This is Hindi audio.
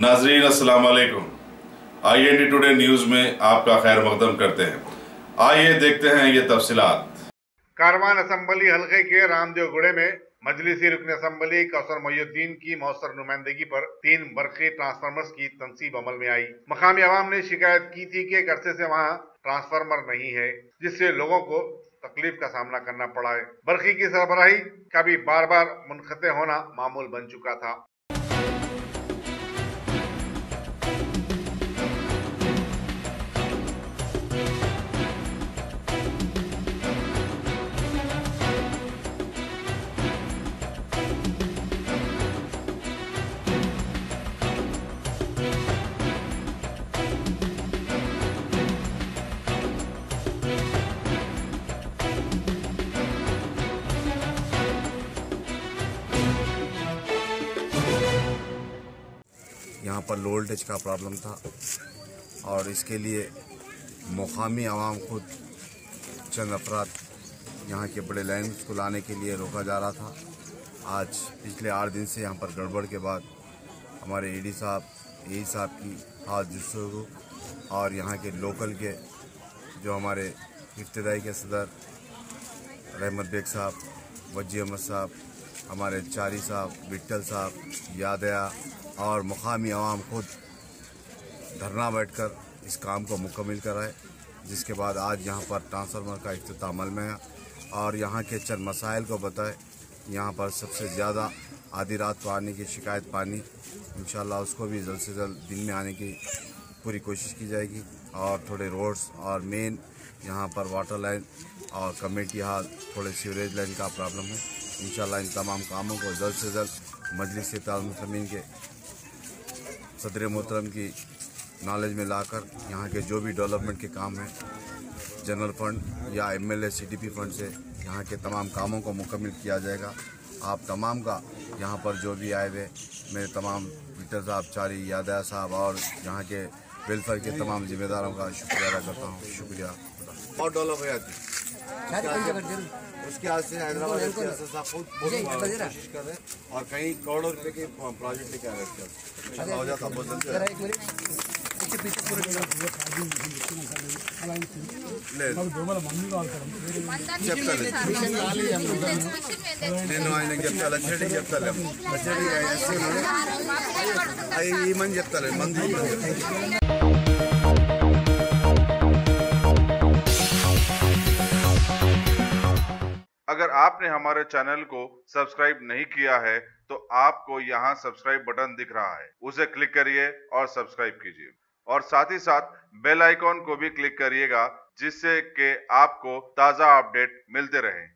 नाजरीन अस्सलाम वालेकुम। IND टुडे न्यूज में आपका खैर मकदम करते हैं। आइए देखते हैं ये तफसीलात। कारवान असम्बली हल्के के रामदेवगुड़े में मजलिसी रुकन असम्बली कौसर मोहिउद्दीन की मौसर नुमाइंदगी पर 3 बरक़ी ट्रांसफार्मर्स की तनसीब अमल में आई। मकामी अवाम ने शिकायत की थी कि एक अरसे से वहां ट्रांसफार्मर नहीं है, जिससे लोगों को तकलीफ का सामना करना पड़ा है। बरक़ी की सरबराही का भी बार बार मुनक़ते होना मामूल बन चुका था। यहाँ पर लो वोल्टेज का प्रॉब्लम था और इसके लिए मुकामी आवाम खुद चंद अफराद यहाँ के बड़े लाइन्स को लाने के लिए रोका जा रहा था। आज पिछले 8 दिन से यहाँ पर गड़बड़ के बाद हमारे AD साहब AE साहब की हाथ जुस्सू और यहाँ के लोकल के जो हमारे इब्तदाई के सदर रहमत बेग साहब, वजी अहमद साहब, हमारे चारी साहब, बिट्टल साहब, यादया और मुकामी आवाम खुद धरना बैठकर इस काम को मुकम्मल कराए, जिसके बाद आज यहाँ पर ट्रांसफार्मर का इफ्तिताह अमल में है और यहाँ के चंद मसाइल को बताए। यहाँ पर सबसे ज़्यादा आधी रात को आने की शिकायत पानी, इंशाल्लाह उसको भी जल्द से जल्द दिन में आने की पूरी कोशिश की जाएगी और थोड़े रोड्स और मेन यहाँ पर वाटर लाइन और कमेटी हाल थोड़े सीवरेज लाइन का प्रॉब्लम है। इंशाल्लाह इन तमाम कामों को जल्द से जल्द मजलिस मुस्लिमीन के सदर मोहतरम की नॉलेज में लाकर यहाँ के जो भी डेवलपमेंट के काम हैं जनरल फंड या MLA CDP फंड से यहाँ के तमाम कामों को मुकम्मल किया जाएगा। आप तमाम का यहाँ पर जो भी आए हुए मेरे तमाम बिट्टल साहब, चारी, यादया साहब और यहाँ के वेलफेयर के तमाम जिम्मेदारों का शुक्रिया अदा करता हूँ। शुक्रिया। और डेवलप हो जाती उसके आज से हैदराबाद खुद कोशिश कर रहे हैं और कई करोड़ों रुपए के प्रोजेक्ट लेके आ रहे हैं। हो जाता నేను ఆయనకి చెప్తా చెడి చెప్తాలే ఈ మంది చెప్తాలే మంది अगर आपने हमारे चैनल को सब्सक्राइब नहीं किया है तो आपको यहाँ सब्सक्राइब बटन दिख रहा है, उसे क्लिक करिए और सब्सक्राइब कीजिए और साथ ही साथ बेल आइकॉन को भी क्लिक करिएगा, जिससे कि आपको ताज़ा अपडेट मिलते रहें।